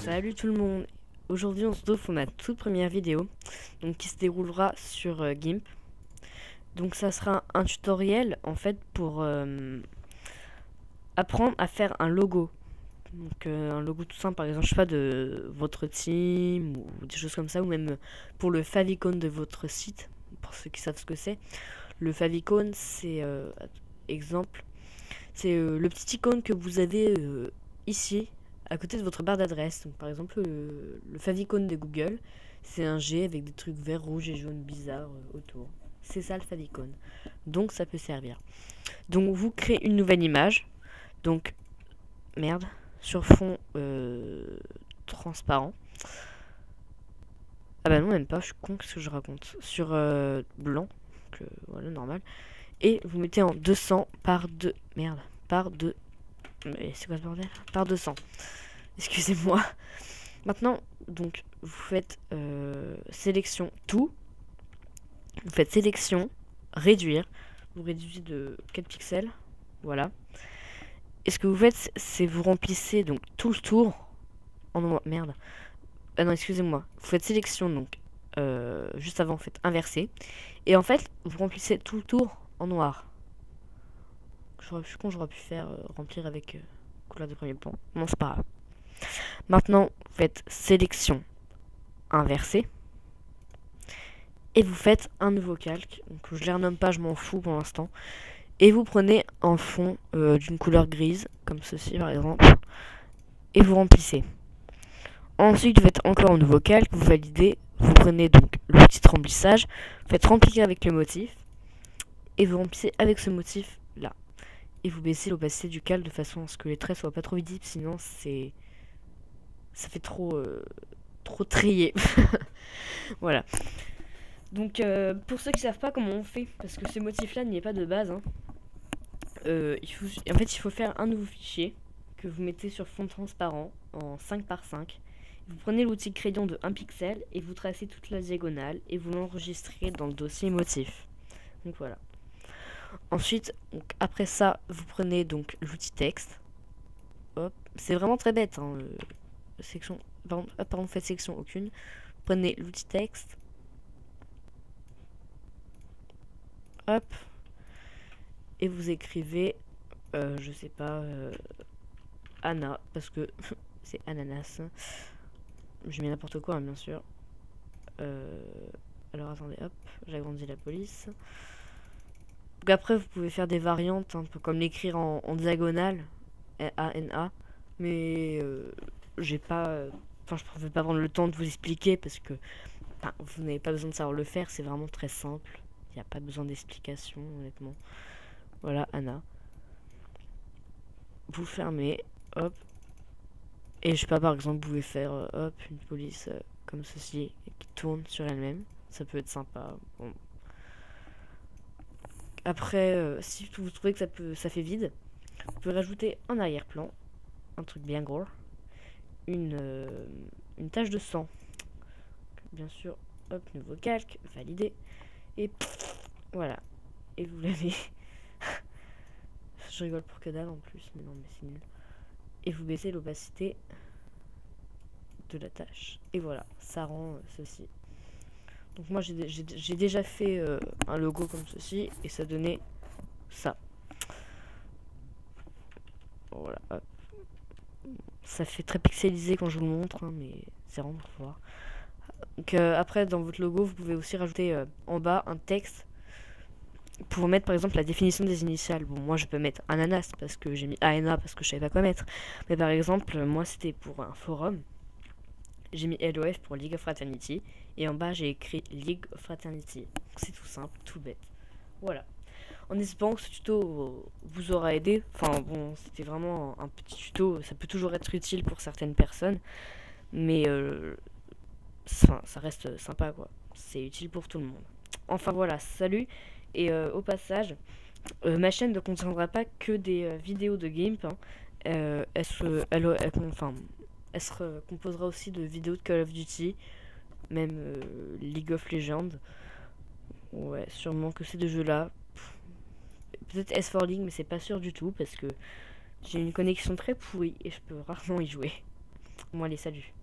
Salut tout le monde. Aujourd'hui on se retrouve pour ma toute première vidéo, donc qui se déroulera sur GIMP. Donc ça sera un tutoriel en fait pour apprendre à faire un logo. Donc un logo tout simple, par exemple, je sais pas, de votre team ou des choses comme ça, ou même pour le favicon de votre site, pour ceux qui savent ce que c'est. Le favicon, c'est exemple, c'est le petit icône que vous avez ici à côté de votre barre d'adresse. Donc par exemple le favicon de Google, c'est un G avec des trucs verts, rouges et jaunes bizarres autour. C'est ça le favicon. Donc ça peut servir. Donc vous créez une nouvelle image. Donc merde, sur fond transparent. Ah bah non, même pas, je suis con, qu'est-ce que je raconte. Sur blanc, donc voilà, normal. Et vous mettez en 200 par 2. Merde, par 2. Mais c'est quoi ce bordel? Par 200. Excusez-moi. Maintenant, donc, vous faites sélection tout. Vous faites sélection, réduire. Vous réduisez de 4 pixels. Voilà. Et ce que vous faites, c'est vous remplissez donc tout le tour en noir. Merde. Ah non, excusez-moi. Vous faites sélection, donc, juste avant, vous faites inverser. Et en fait, vous remplissez tout le tour en noir. Je suis con, j'aurais pu faire remplir avec couleur de premier plan. Non, c'est pas grave. Maintenant, vous faites sélection inversée. Et vous faites un nouveau calque. Donc, je les renomme pas, je m'en fous pour l'instant. Et vous prenez un fond d'une couleur grise, comme ceci par exemple. Et vous remplissez. Ensuite, vous faites encore un nouveau calque, vous validez. Vous prenez donc l'outil de remplissage. Vous faites remplir avec le motif. Et vous remplissez avec ce motif là. Et vous baissez l'opacité du calque de façon à ce que les traits soient pas trop visibles, sinon c'est... ça fait trop trié. Voilà. Donc pour ceux qui savent pas comment on fait, parce que ce motif là n'y est pas de base, hein, il faut faire un nouveau fichier que vous mettez sur fond transparent en 5 par 5. Vous prenez l'outil crayon de 1 pixel et vous tracez toute la diagonale et vous l'enregistrez dans le dossier motif. Donc voilà. Ensuite, donc, après ça, vous prenez donc l'outil texte. Hop, c'est vraiment très bête, hein, section, pardon, faites section aucune. Prenez l'outil texte. Hop. Et vous écrivez, je sais pas, Anna, parce que c'est ananas. Je mets n'importe quoi, hein, bien sûr. Alors attendez, hop, j'agrandis la police. Donc après, vous pouvez faire des variantes, un peu comme l'écrire en diagonale, A-N-A. Mais j'ai pas... Enfin, je ne vais pas prendre le temps de vous expliquer parce que vous n'avez pas besoin de savoir le faire, c'est vraiment très simple. Il n'y a pas besoin d'explication, honnêtement. Voilà, Anna. Vous fermez, hop. Et je sais pas, par exemple, vous pouvez faire, hop, une police comme ceci, qui tourne sur elle-même. Ça peut être sympa. Bon. Après, si vous trouvez que ça fait vide, vous pouvez rajouter en arrière-plan, un truc bien gros, une tache de sang. Bien sûr, hop, nouveau calque, validé. Et voilà. Et vous l'avez. Je rigole pour que dalle en plus, mais non, mais c'est nul. Et vous baissez l'opacité de la tâche. Et voilà, ça rend ceci. Donc moi j'ai déjà fait un logo comme ceci et ça donnait ça. Voilà, hop. Ça fait très pixelisé quand je vous le montre, hein, mais c'est vraiment pour voir. Donc après dans votre logo vous pouvez aussi rajouter en bas un texte pour mettre par exemple la définition des initiales. Bon, moi je peux mettre ananas parce que j'ai mis ANA parce que je savais pas quoi mettre. Mais par exemple, moi c'était pour un forum. J'ai mis LOF pour League of Fraternity. Et en bas j'ai écrit League of Fraternity. C'est tout simple, tout bête. Voilà. En espérant que ce tuto vous aura aidé. Enfin bon, c'était vraiment un petit tuto. Ça peut toujours être utile pour certaines personnes. Mais ça reste sympa quoi. C'est utile pour tout le monde. Enfin voilà, salut. Et au passage, ma chaîne ne contiendra pas que des vidéos de GIMP. Hein. Elle se composera aussi de vidéos de Call of Duty, même League of Legends. Ouais, sûrement que ces deux jeux-là. Peut-être S4 League, mais c'est pas sûr du tout parce que j'ai une connexion très pourrie et je peux rarement y jouer. Bon allez, salut.